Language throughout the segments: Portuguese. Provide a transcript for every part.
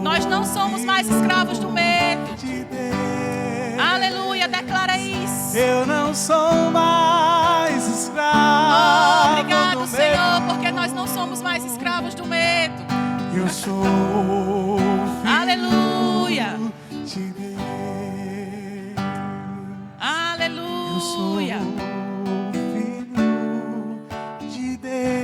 Nós não somos mais escravos do medo. Aleluia, declara isso. Eu não sou mais escravo. Obrigado, Senhor, porque nós não somos mais escravos do medo. Eu sou filho. Aleluia. De Deus. Aleluia. Eu sou filho de Deus.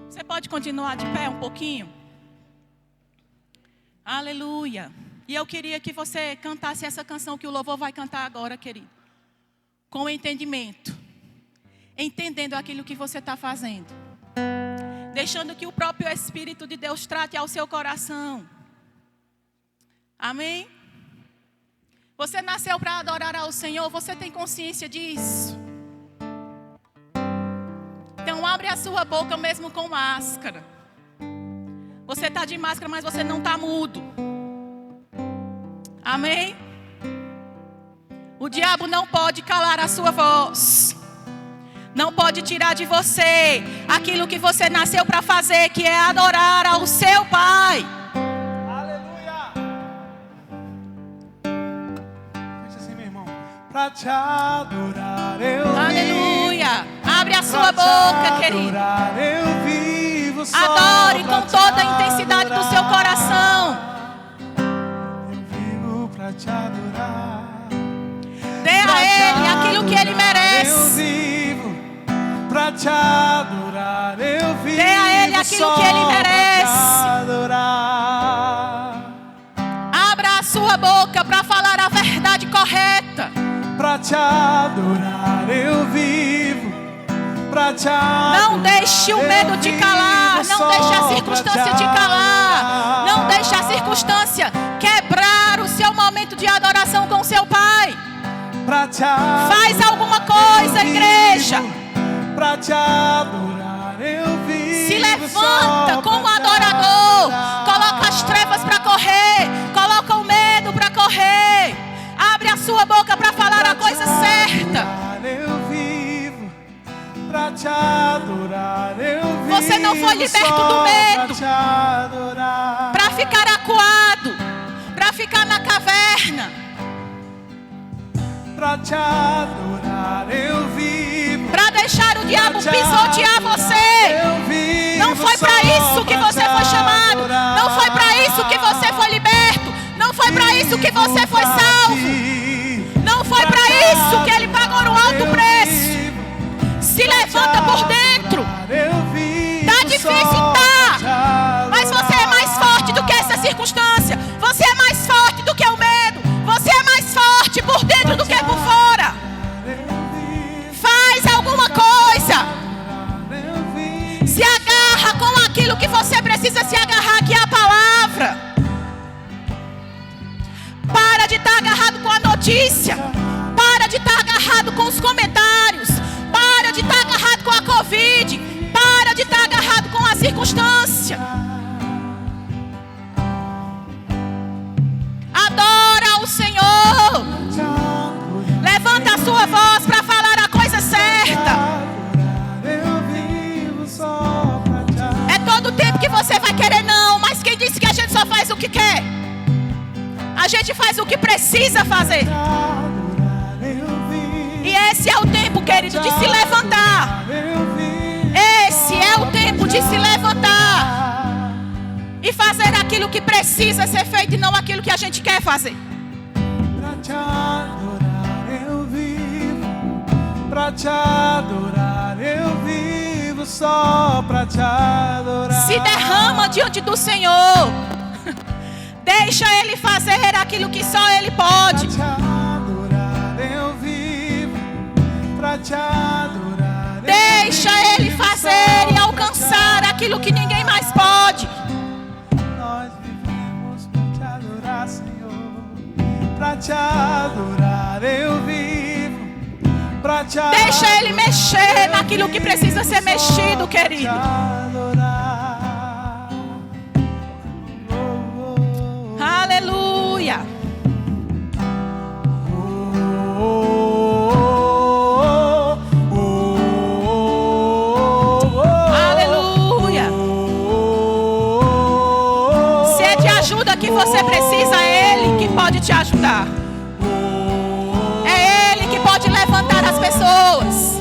Você pode continuar de pé um pouquinho? Aleluia. E eu queria que você cantasse essa canção que o louvor vai cantar agora, querido. Com entendimento. Entendendo aquilo que você está fazendo. Deixando que o próprio Espírito de Deus trate ao seu coração. Amém? Você nasceu para adorar ao Senhor, você tem consciência disso? Então abre a sua boca mesmo com máscara. Você está de máscara, mas você não está mudo. Amém? O diabo não pode calar a sua voz. Não pode tirar de você aquilo que você nasceu para fazer, que é adorar ao seu Pai. Aleluia. Deixa assim, meu irmão. Pra te adorar eu Aleluia. Abre a sua boca, querido. Eu vivo só adore com toda a intensidade do seu coração. Eu vivo pra te adorar. Dê a Ele aquilo que Ele merece. Eu vivo pra te adorar. Eu vivo. Dê a Ele aquilo que Ele merece. Abra a sua boca para falar a verdade correta. Pra te adorar eu vivo. Pra te adorar. Não deixe o medo te calar. Não deixe a circunstância te calar. Não deixe a circunstância quebrar o seu momento de adoração com seu Pai. Faz alguma coisa, igreja. Pra te adorar eu vivo. Se levanta como adorador. Coloca as trevas para correr. Coloca o medo para correr. Abre a sua boca para falar a coisa certa. Eu vivo. Pra te adorar eu vivo. Você não foi liberto do medo para ficar acuado, para ficar na caverna. Pra te adorar eu vivo. Para deixar o diabo pisotear você. Não foi para isso que você foi chamado. Não foi para isso que você foi liberto. Não foi para isso que você foi salvo. Não foi para isso que Ele pagou um alto preço. Se levanta por dentro. Tá difícil, tá. Mas você é mais forte do que essa circunstância. Você é mais forte do que o medo. Você é mais forte por dentro do que por fora. Faz alguma coisa. Se agarra com aquilo que você precisa se agarrar, que é a palavra. Para de estar agarrado com a notícia. Para de estar agarrado com os comentários. Para de estar agarrado com a Covid. Para de estar agarrado com a circunstância. Adora o Senhor. Levanta a sua voz para falar a coisa certa. É todo o tempo que você vai querer não. Mas quem disse que a gente só faz o que quer? A gente faz o que precisa fazer. E esse é o tempo, querido, de se levantar. Esse é o tempo de se levantar e fazer aquilo que precisa ser feito e não aquilo que a gente quer fazer. Pra te adorar eu vivo. Pra te adorar eu vivo. Só pra te adorar. Se derrama diante do Senhor. Deixa Ele fazer aquilo que só Ele pode. Pra te adorar eu vivo. Pra te adorar. Deixa Ele fazer e alcançar aquilo que ninguém mais pode. Nós vivemos pra te adorar, Senhor. Pra te adorar eu vivo. Pra te adorar. Deixa Ele mexer naquilo que precisa ser mexido, querido. Aleluia. você precisa, é Ele que pode te ajudar. É Ele que pode levantar as pessoas.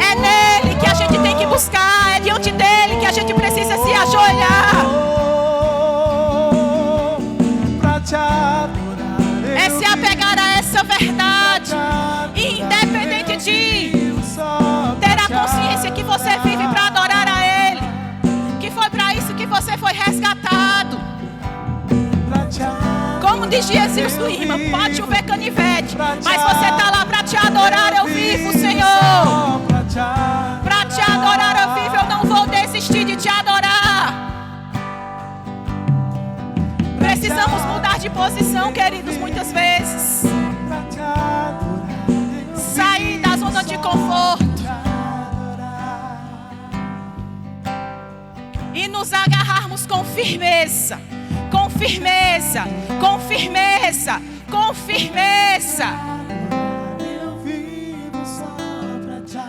É nele que a gente tem que buscar. É diante dele que a gente precisa se ajoelhar. É se apegar a essa verdade. E independente de ter a consciência que você vive para adorar a Ele, que foi para isso que você foi resgatado. Como diz Jesus do Irmã, pode chover canivete, mas você está lá para te adorar. Eu vivo, Senhor. Para te adorar eu vivo, eu não vou desistir de te adorar. Precisamos mudar de posição, queridos, muitas vezes. Sair da zona de conforto e nos agarrarmos com firmeza, com firmeza, com firmeza, com firmeza.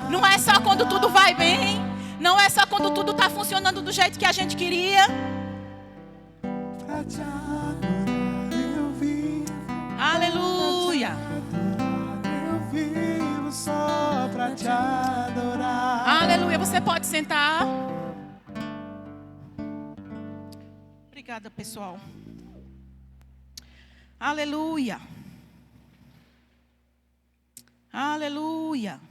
Não é só quando tudo vai bem. Não é só quando tudo está funcionando do jeito que a gente queria. Aleluia. Aleluia. Você pode sentar. Obrigada, pessoal. Aleluia. Aleluia.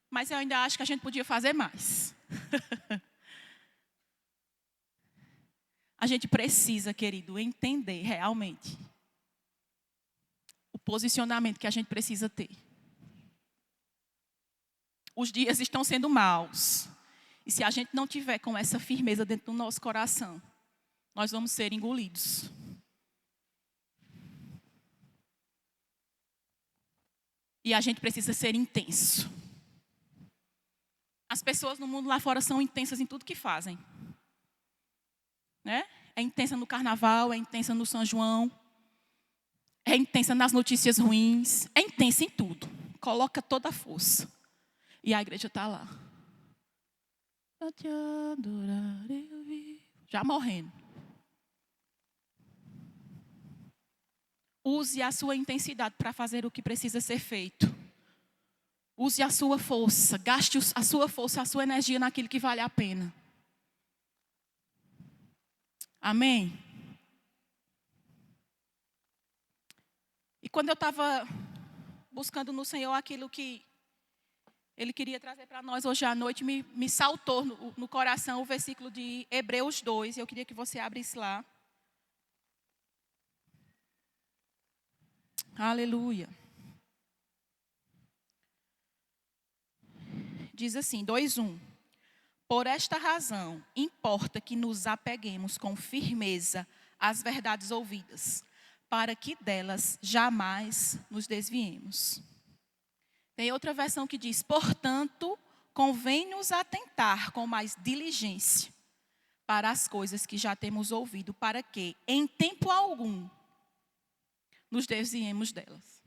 Mas eu ainda acho que a gente podia fazer mais. A gente precisa, querido, entender realmente o posicionamento que a gente precisa ter. Os dias estão sendo maus. E se a gente não tiver com essa firmeza dentro do nosso coração, nós vamos ser engolidos. E a gente precisa ser intenso. As pessoas no mundo lá fora são intensas em tudo que fazem. Né? É intensa no carnaval, é intensa no São João, é intensa nas notícias ruins, é intensa em tudo. Coloca toda a força. E a igreja está lá. Pra te adorar eu vivo. Já morrendo. Use a sua intensidade para fazer o que precisa ser feito. Use a sua força, gaste a sua força, a sua energia naquilo que vale a pena. Amém? E quando eu estava buscando no Senhor aquilo que Ele queria trazer para nós hoje à noite, me saltou no coração o versículo de Hebreus 2. Eu queria que você abrisse lá. Aleluia. Diz assim, 2:1. Por esta razão, importa que nos apeguemos com firmeza às verdades ouvidas, para que delas jamais nos desviemos. Tem outra versão que diz, portanto, convém-nos atentar com mais diligência para as coisas que já temos ouvido, para que, em tempo algum, nos desviemos delas.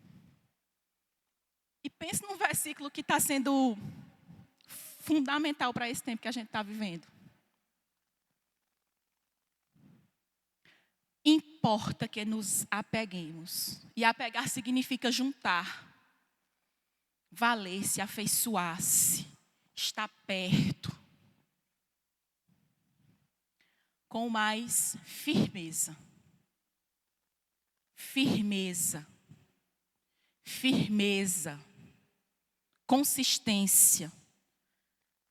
E pense num versículo que está sendo fundamental para esse tempo que a gente está vivendo. Importa que nos apeguemos. E apegar significa juntar, valer-se, afeiçoar-se, estar perto, com mais firmeza. Firmeza. Firmeza. Consistência.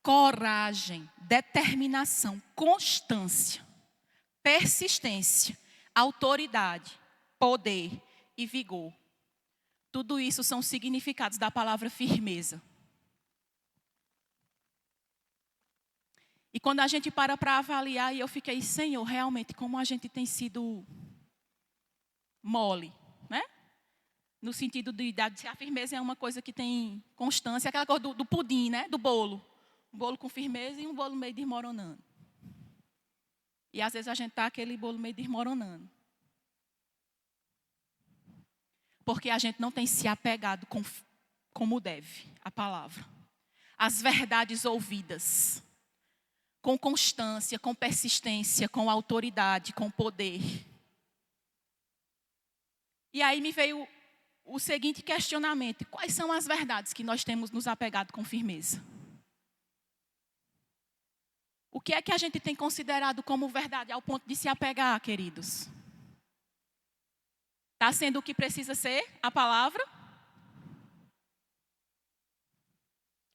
Coragem, determinação, constância, persistência, autoridade, poder e vigor. Tudo isso são significados da palavra firmeza. E quando a gente para avaliar, e eu fiquei, Senhor, realmente como a gente tem sido mole, né? No sentido de a firmeza é uma coisa que tem constância, aquela coisa do pudim, né? Do bolo. Um bolo com firmeza e um bolo meio desmoronando. E às vezes a gente está aquele bolo meio desmoronando. Porque a gente não tem se apegado como deve a palavra. As verdades ouvidas. com constância, com persistência, com autoridade, com poder. E aí me veio o seguinte questionamento: quais são as verdades que nós temos nos apegado com firmeza? O que é que a gente tem considerado como verdade ao ponto de se apegar, queridos? Está sendo o que precisa ser a palavra?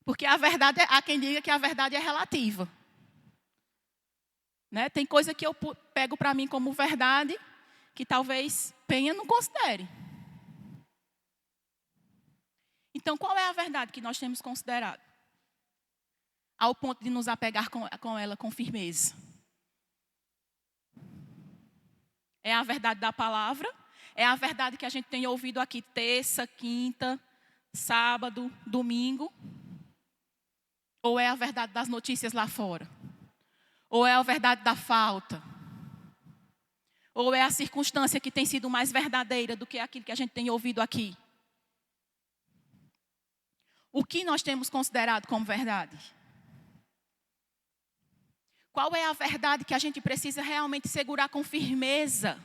Porque a verdade, há quem diga que a verdade é relativa. Né? Tem coisa que eu pego para mim como verdade, que talvez Penha não considere. Então, qual é a verdade que nós temos considerado? Ao ponto de nos apegar com ela com firmeza. É a verdade da palavra? É a verdade que a gente tem ouvido aqui terça, quinta, sábado, domingo? Ou é a verdade das notícias lá fora? Ou é a verdade da falta? Ou é a circunstância que tem sido mais verdadeira do que aquilo que a gente tem ouvido aqui? O que nós temos considerado como verdade? Qual é a verdade que a gente precisa realmente segurar com firmeza?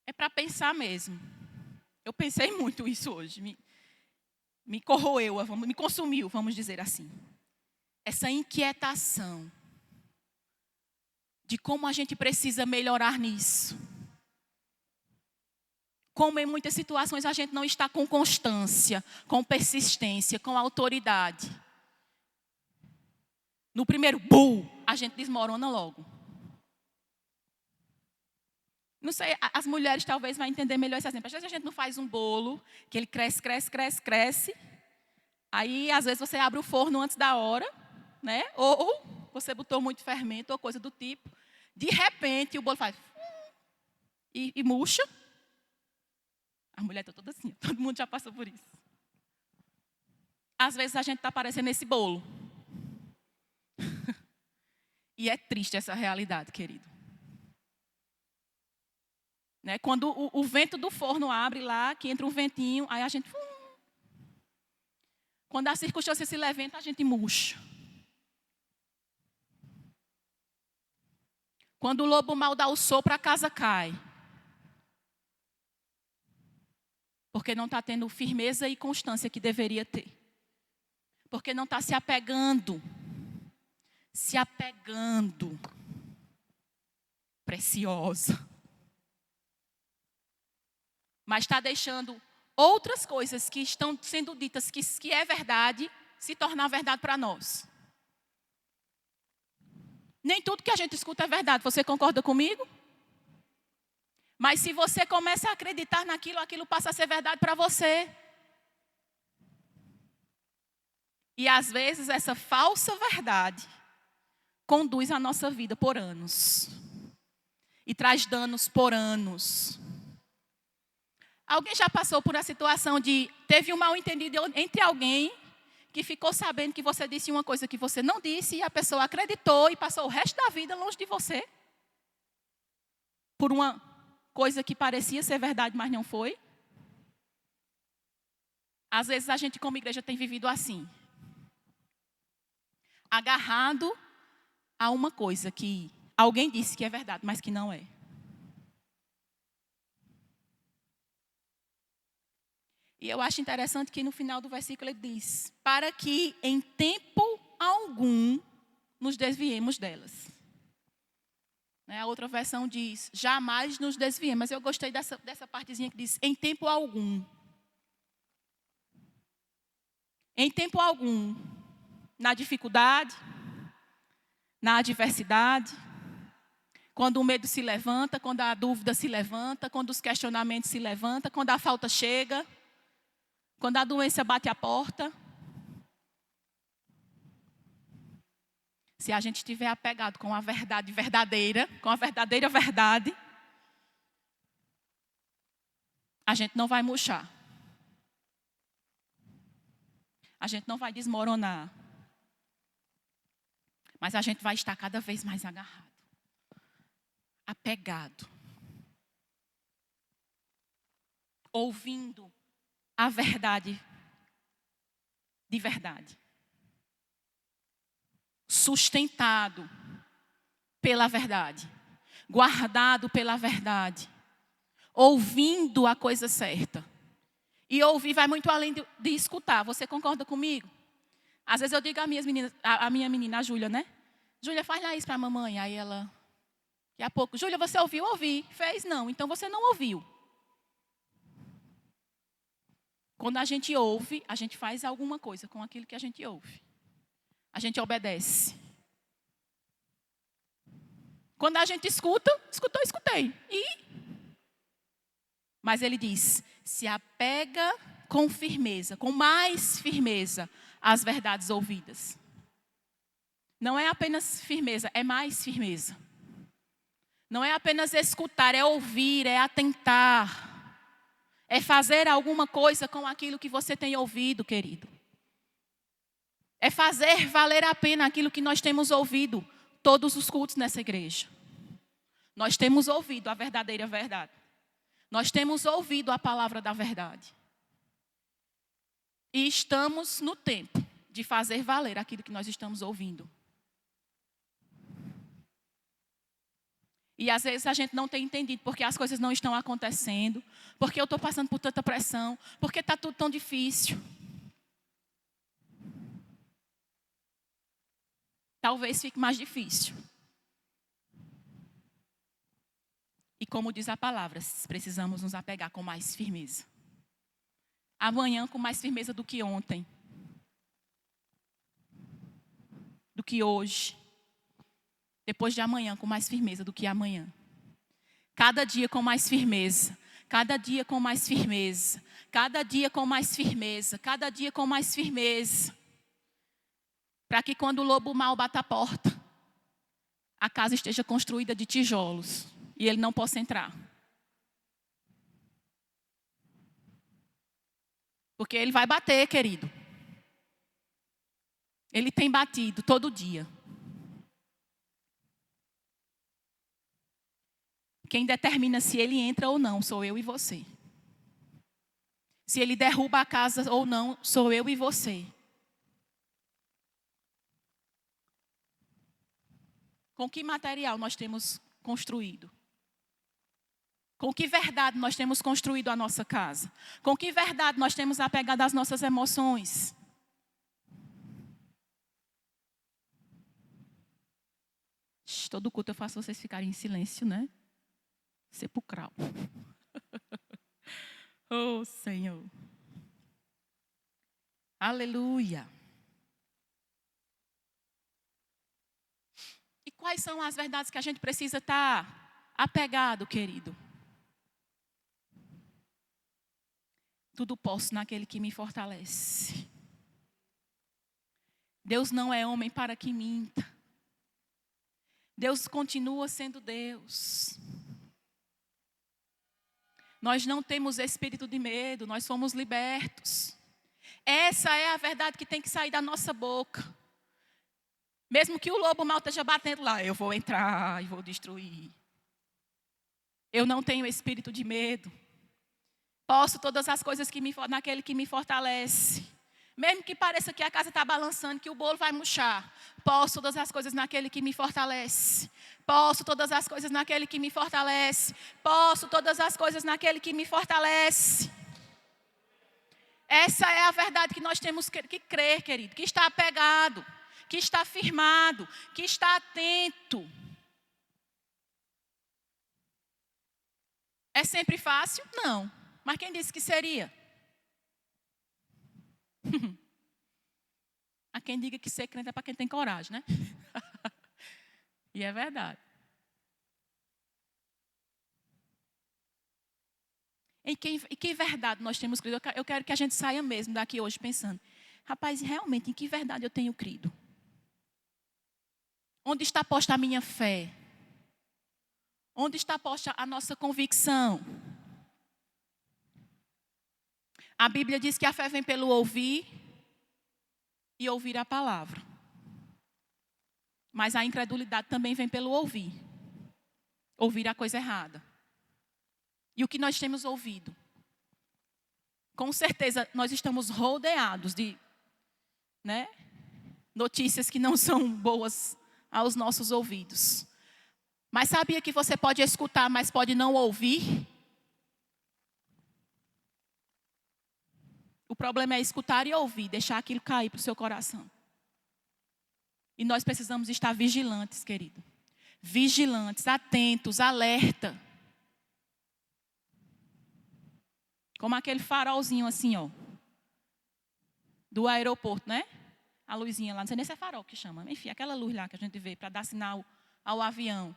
É para pensar mesmo. Eu pensei muito isso hoje. Me corroeu, me consumiu, vamos dizer assim. Essa inquietação de como a gente precisa melhorar nisso. Como em muitas situações a gente não está com constância, com persistência, com autoridade. No primeiro a gente desmorona logo. Não sei, as mulheres talvez vão entender melhor esse exemplo. Às vezes a gente não faz um bolo, que ele cresce. Aí, às vezes, você abre o forno antes da hora, né? Ou você botou muito fermento ou coisa do tipo. De repente, o bolo faz... E murcha. A mulher está toda assim, todo mundo já passou por isso. Às vezes a gente está parecendo esse bolo. E é triste essa realidade, querido. Né? Quando o vento do forno abre lá, que entra um ventinho, aí a gente... Quando a circunstância se levanta, a gente murcha. Quando o lobo mau dá o sopro, a casa cai. Porque não está tendo firmeza e constância que deveria ter. Porque não está se apegando. Preciosa. Mas está deixando outras coisas que estão sendo ditas que é verdade, se tornar verdade para nós. Nem tudo que a gente escuta é verdade. Você concorda comigo? Mas se você começa a acreditar naquilo, aquilo passa a ser verdade para você. E às vezes essa falsa verdade conduz a nossa vida por anos. E traz danos por anos. Alguém já passou por a situação de... Teve um mal-entendido entre alguém que ficou sabendo que você disse uma coisa que você não disse e a pessoa acreditou e passou o resto da vida longe de você? Por uma coisa que parecia ser verdade, mas não foi? Às vezes a gente como igreja tem vivido assim. Agarrado a uma coisa que alguém disse que é verdade, mas que não é. E eu acho interessante que no final do versículo ele diz: para que em tempo algum nos desviemos delas. A outra versão diz: jamais nos desviemos. Mas eu gostei dessa partezinha que diz: em tempo algum. Em tempo algum. Na dificuldade, na adversidade, quando o medo se levanta, quando a dúvida se levanta, quando os questionamentos se levantam, quando a falta chega, quando a doença bate a porta. Se a gente estiver apegado com a verdade verdadeira, com a verdadeira verdade, a gente não vai murchar. A gente não vai desmoronar. Mas a gente vai estar cada vez mais agarrado. Apegado. Ouvindo a verdade de verdade. Sustentado pela verdade. Guardado pela verdade. Ouvindo a coisa certa. E ouvir vai muito além de escutar. Você concorda comigo? Às vezes eu digo às minhas meninas, a minha menina, a Júlia, né? Júlia, faz lá isso para a mamãe. Aí ela, daqui a pouco, Júlia, você ouviu? Ouvi. Fez? Não. Então você não ouviu. Quando a gente ouve, a gente faz alguma coisa com aquilo que a gente ouve. A gente obedece. Quando a gente escuta, escutei. Mas ele diz, se apega com firmeza, com mais firmeza, às verdades ouvidas. Não é apenas firmeza, é mais firmeza. Não é apenas escutar, é ouvir, é atentar. É fazer alguma coisa com aquilo que você tem ouvido, querido. É fazer valer a pena aquilo que nós temos ouvido todos os cultos nessa igreja. Nós temos ouvido a verdadeira verdade. Nós temos ouvido a palavra da verdade. E estamos no tempo de fazer valer aquilo que nós estamos ouvindo. E às vezes a gente não tem entendido porque as coisas não estão acontecendo, porque eu estou passando por tanta pressão, porque está tudo tão difícil. Talvez fique mais difícil. E como diz a palavra, precisamos nos apegar com mais firmeza. Amanhã com mais firmeza do que ontem. Do que hoje. Depois de amanhã com mais firmeza do que amanhã. Cada dia com mais firmeza. Cada dia com mais firmeza. Cada dia com mais firmeza. Cada dia com mais firmeza. Para que quando o lobo mau bata a porta, a casa esteja construída de tijolos e ele não possa entrar. Porque ele vai bater, querido. Ele tem batido todo dia. Quem determina se ele entra ou não sou eu e você. Se ele derruba a casa ou não sou eu e você. Com que material nós temos construído? Com que verdade nós temos construído a nossa casa? Com que verdade nós temos apegado às nossas emoções? Todo culto eu faço vocês ficarem em silêncio, né? Sepulcral. Oh, Senhor. Aleluia. E quais são as verdades que a gente precisa estar apegado, querido? Tudo posso naquele que me fortalece. Deus não é homem para que minta. Deus continua sendo Deus. Nós não temos espírito de medo, nós somos libertos. Essa é a verdade que tem que sair da nossa boca. Mesmo que o lobo mau esteja batendo lá, eu vou entrar e vou destruir. Eu não tenho espírito de medo. Posso todas as coisas naquele que me fortalece. Mesmo que pareça que a casa está balançando, que o bolo vai murchar. Posso todas as coisas naquele que me fortalece. Posso todas as coisas naquele que me fortalece. Posso todas as coisas naquele que me fortalece. Essa é a verdade que nós temos que crer, querido. Que está apegado, que está firmado, que está atento. É sempre fácil? Não. Mas quem disse que seria? Há quem diga que ser crente é para quem tem coragem, né? E é verdade. Em que verdade nós temos crido? Eu quero que a gente saia mesmo daqui hoje pensando. Rapaz, realmente, em que verdade eu tenho crido? Onde está posta a minha fé? Onde está posta a nossa convicção? A Bíblia diz que a fé vem pelo ouvir e ouvir a palavra. Mas a incredulidade também vem pelo ouvir. Ouvir a coisa errada. E o que nós temos ouvido? Com certeza nós estamos rodeados de né? Notícias que não são boas aos nossos ouvidos. Mas sabia que você pode escutar, mas pode não ouvir? O problema é escutar e ouvir, deixar aquilo cair para o seu coração. E nós precisamos estar vigilantes, querido. Vigilantes, atentos, alerta. Como aquele farolzinho assim, ó. Do aeroporto, né? A luzinha lá, não sei nem se é farol que chama. Enfim, aquela luz lá que a gente vê para dar sinal ao avião.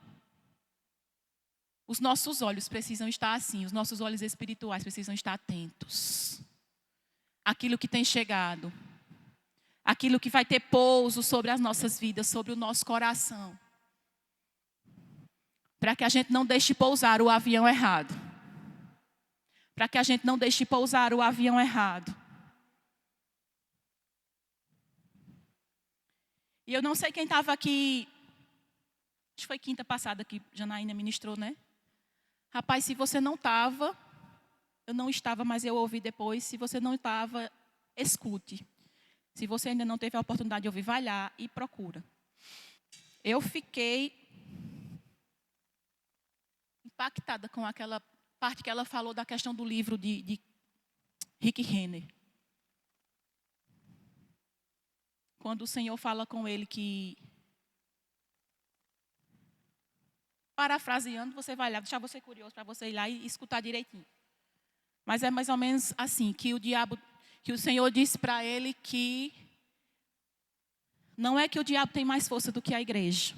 Os nossos olhos precisam estar assim, os nossos olhos espirituais precisam estar atentos. Aquilo que tem chegado, aquilo que vai ter pouso sobre as nossas vidas, sobre o nosso coração. Para que a gente não deixe pousar o avião errado. Para que a gente não deixe pousar o avião errado. E eu não sei quem estava aqui, acho que foi quinta passada que Janaína ministrou, né? Rapaz, se você não estava, eu não estava, mas eu ouvi depois. Se você não estava, escute. Se você ainda não teve a oportunidade de ouvir, vai lá e procura. Eu fiquei impactada com aquela parte que ela falou da questão do livro de Rick Renner. Quando o Senhor fala com ele que... Parafraseando, você vai lá, deixar você curioso para você ir lá e escutar direitinho. Mas é mais ou menos assim, que o Senhor disse para ele que não é que o diabo tem mais força do que a igreja,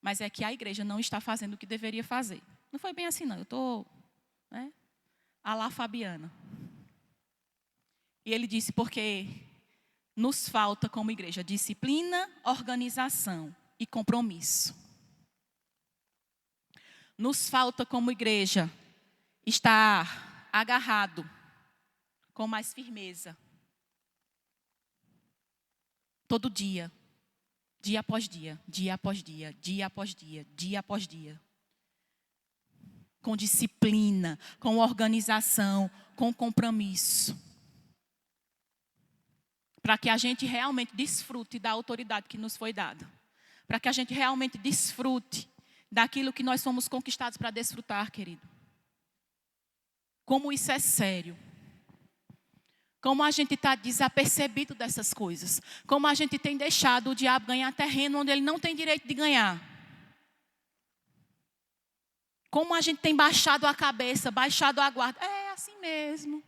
mas é que a igreja não está fazendo o que deveria fazer. Não foi bem assim não, eu estou, né, a lá Fabiana. E ele disse, porque nos falta como igreja disciplina, organização e compromisso. Nos falta como igreja estar agarrado com mais firmeza. Todo dia, dia após dia, dia após dia, dia após dia, dia após dia. Com disciplina, com organização, com compromisso. Para que a gente realmente desfrute da autoridade que nos foi dada. Para que a gente realmente desfrute daquilo que nós fomos conquistados para desfrutar, querido. Como isso é sério. Como a gente está desapercebido dessas coisas. Como a gente tem deixado o diabo ganhar terreno onde ele não tem direito de ganhar. Como a gente tem baixado a cabeça, baixado a guarda. É assim mesmo.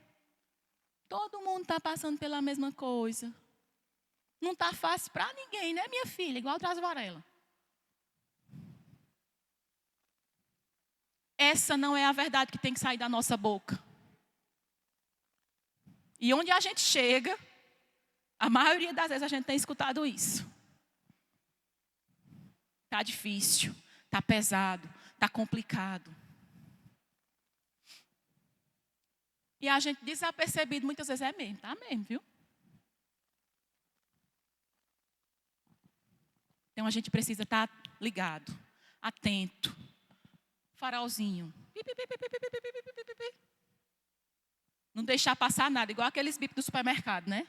Todo mundo está passando pela mesma coisa. Não está fácil para ninguém, né, minha filha? Igual Traz Varela. Essa não é a verdade que tem que sair da nossa boca. E onde a gente chega, a maioria das vezes a gente tem escutado isso. Está difícil, está pesado, está complicado. E a gente desapercebido muitas vezes é mesmo, tá mesmo, viu? Então a gente precisa estar ligado, atento. Farolzinho. Não deixar passar nada, igual aqueles bip do supermercado, né?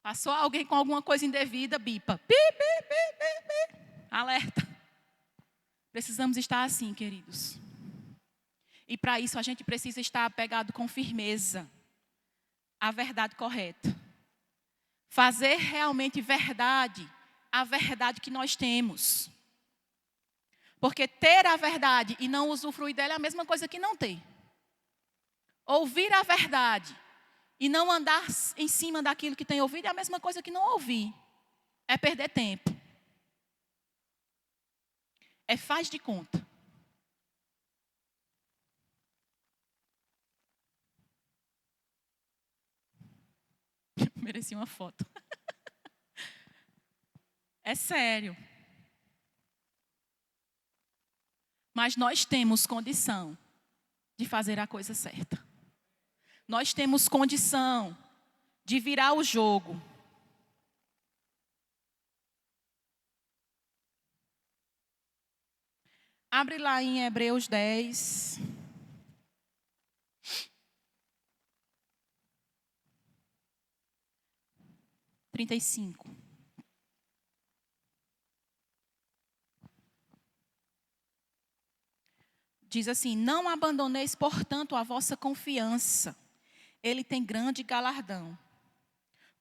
Passou alguém com alguma coisa indevida, bipa. Alerta. Precisamos estar assim, queridos. E para isso a gente precisa estar apegado com firmeza à verdade correta. Fazer realmente verdade a verdade que nós temos. Porque ter a verdade e não usufruir dela é a mesma coisa que não ter. Ouvir a verdade e não andar em cima daquilo que tem ouvido é a mesma coisa que não ouvir. É perder tempo. É faz de conta. Mereci uma foto. É sério. Mas nós temos condição de fazer a coisa certa. Nós temos condição de virar o jogo. Abre lá em Hebreus 10. 35. Diz assim: não abandoneis, portanto, a vossa confiança. Ele tem grande galardão.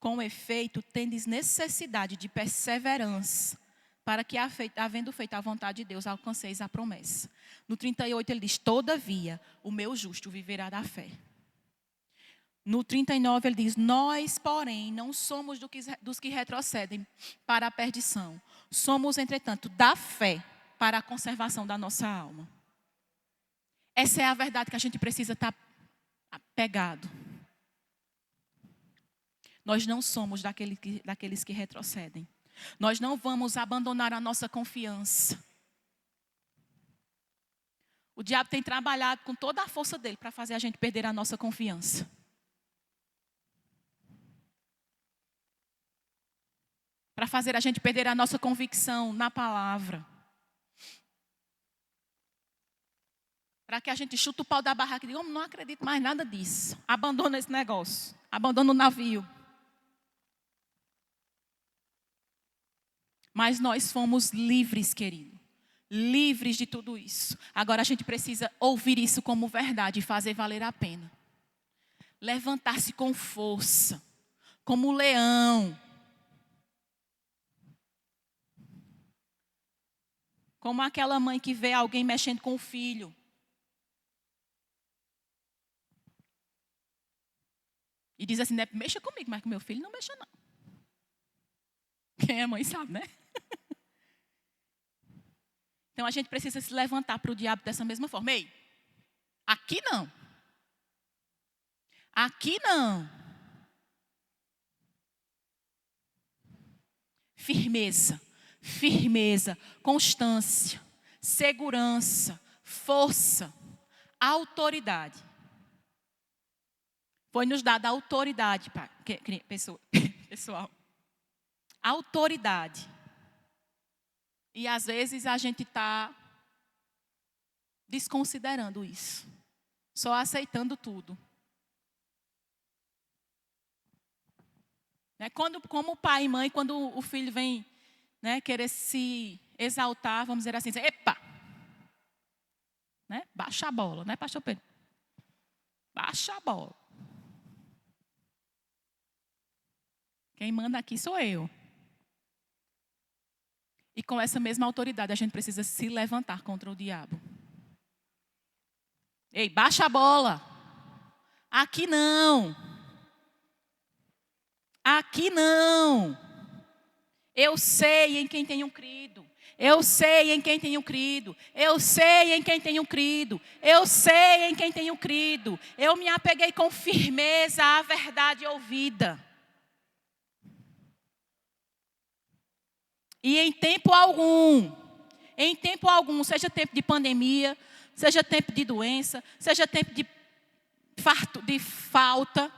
Com efeito, tendes necessidade de perseverança, para que, havendo feito a vontade de Deus, alcanceis a promessa. No 38 ele diz: todavia, o meu justo viverá da fé. No 39 ele diz: nós, porém, não somos dos que retrocedem para a perdição. Somos, entretanto, da fé para a conservação da nossa alma. Essa é a verdade que a gente precisa estar apegado. Nós não somos daqueles que retrocedem. Nós não vamos abandonar a nossa confiança. O diabo tem trabalhado com toda a força dele para fazer a gente perder a nossa confiança. Para fazer a gente perder a nossa convicção na palavra. Para que a gente chuta o pau da barraca e diga: não acredito mais nada disso. Abandona esse negócio. Abandona o navio. Mas nós fomos livres, querido. Livres de tudo isso. Agora a gente precisa ouvir isso como verdade e fazer valer a pena. Levantar-se com força. Como um leão. Como aquela mãe que vê alguém mexendo com o filho. E diz assim: mexa comigo, mas com meu filho não mexa não. Quem é mãe sabe, né? Então a gente precisa se levantar para o diabo dessa mesma forma. Ei, aqui não. Aqui não. Firmeza, firmeza, constância, segurança, força, autoridade. Foi nos dada autoridade, pessoal. Autoridade. E às vezes a gente está desconsiderando isso. Só aceitando tudo. Como pai e mãe, quando o filho vem, querer se exaltar, vamos dizer assim, epa! Baixa a bola, pastor Pedro? Baixa a bola. Quem manda aqui sou eu. E com essa mesma autoridade a gente precisa se levantar contra o diabo. Ei, baixa a bola. Aqui não. Aqui não. Eu sei em quem tenho crido. Eu sei em quem tenho crido. Eu sei em quem tenho crido. Eu sei em quem tenho crido. Eu me apeguei com firmeza à verdade ouvida. E em tempo algum, seja tempo de pandemia, seja tempo de doença, seja tempo de falta,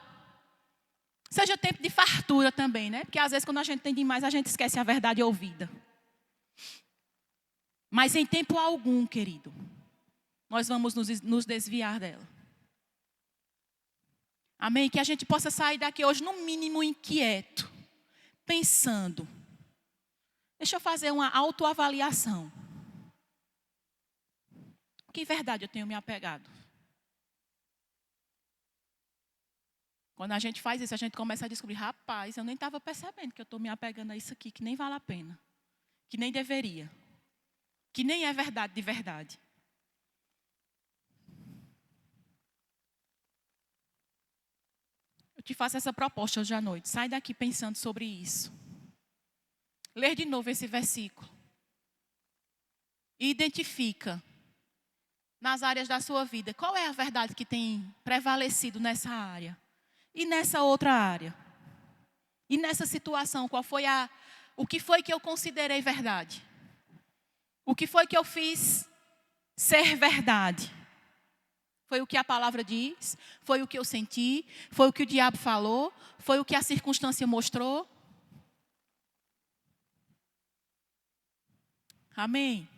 seja tempo de fartura também, Porque às vezes quando a gente tem demais, a gente esquece a verdade ouvida. Mas em tempo algum, querido, nós vamos nos desviar dela. Amém? Que a gente possa sair daqui hoje, no mínimo, inquieto, pensando. Deixa eu fazer uma autoavaliação. Que verdade eu tenho me apegado? Quando a gente faz isso, a gente começa a descobrir: rapaz, eu nem estava percebendo que eu estou me apegando a isso aqui, que nem vale a pena. Que nem deveria. Que nem é verdade de verdade. Eu te faço essa proposta hoje à noite. Sai daqui pensando sobre isso. Lê de novo esse versículo. E identifica nas áreas da sua vida qual é a verdade que tem prevalecido nessa área. E nessa outra área. E nessa situação, o que foi que eu considerei verdade? O que foi que eu fiz ser verdade? Foi o que a palavra diz? Foi o que eu senti? Foi o que o diabo falou? Foi o que a circunstância mostrou? Amém?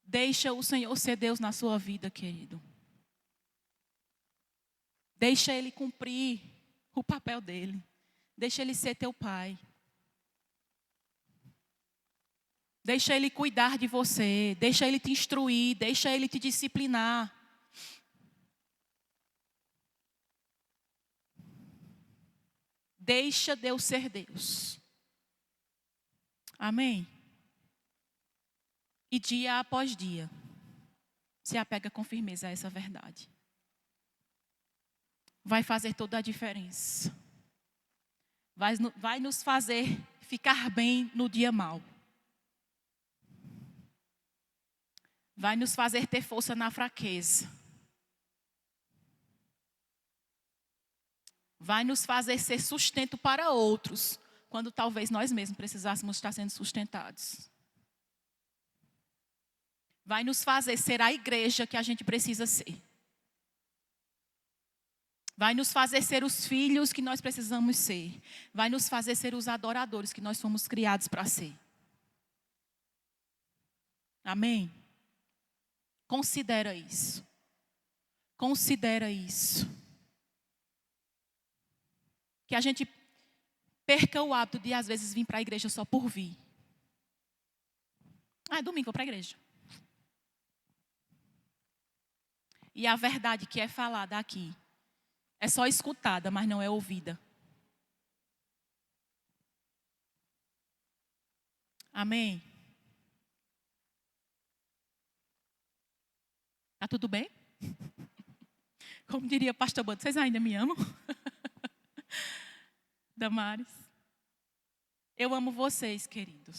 Deixa o Senhor ser Deus na sua vida, querido. Deixa Ele cumprir o papel dele. Deixa Ele ser teu pai. Deixa Ele cuidar de você. Deixa Ele te instruir. Deixa Ele te disciplinar. Deixa Deus ser Deus. Amém? E dia após dia, se apega com firmeza a essa verdade. Vai fazer toda a diferença. Vai nos fazer ficar bem no dia mau. Vai nos fazer ter força na fraqueza. Vai nos fazer ser sustento para outros, quando talvez nós mesmos precisássemos estar sendo sustentados. Vai nos fazer ser a igreja que a gente precisa ser. Vai nos fazer ser os filhos que nós precisamos ser. Vai nos fazer ser os adoradores que nós fomos criados para ser. Amém? Considera isso. Considera isso. Que a gente perca o hábito de às vezes vir para a igreja só por vir. É domingo, vou para a igreja. E a verdade que é falada aqui é só escutada, mas não é ouvida. Amém? Tá tudo bem? Como diria o pastor Bando, vocês ainda me amam? Damares. Eu amo vocês, queridos.